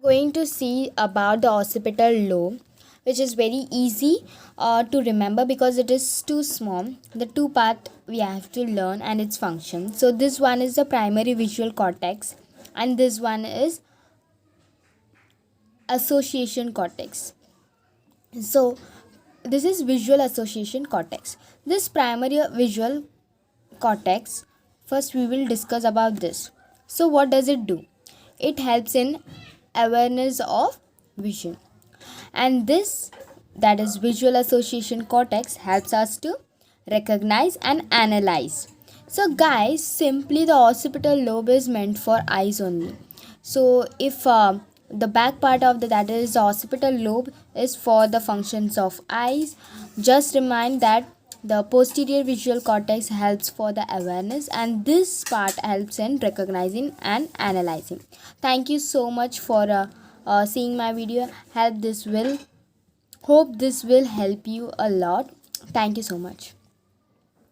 Going to see about the occipital lobe, which is very easy to remember because it is too small. The two part we have to learn and its function. So this one is the primary visual cortex and this one is association cortex. So this is visual association cortex. This primary visual cortex, first we will discuss about this. So what does it do? It helps in awareness of vision, and this, that is visual association cortex, helps us to recognize and analyze. So guys, simply the occipital lobe is meant for eyes only. So if the back part of that is the occipital lobe is for the functions of eyes, just remind that the posterior visual cortex helps for the awareness and this part helps in recognizing and analyzing. Thank you so much for seeing my video. Hope this will help you a lot. Thank you so much.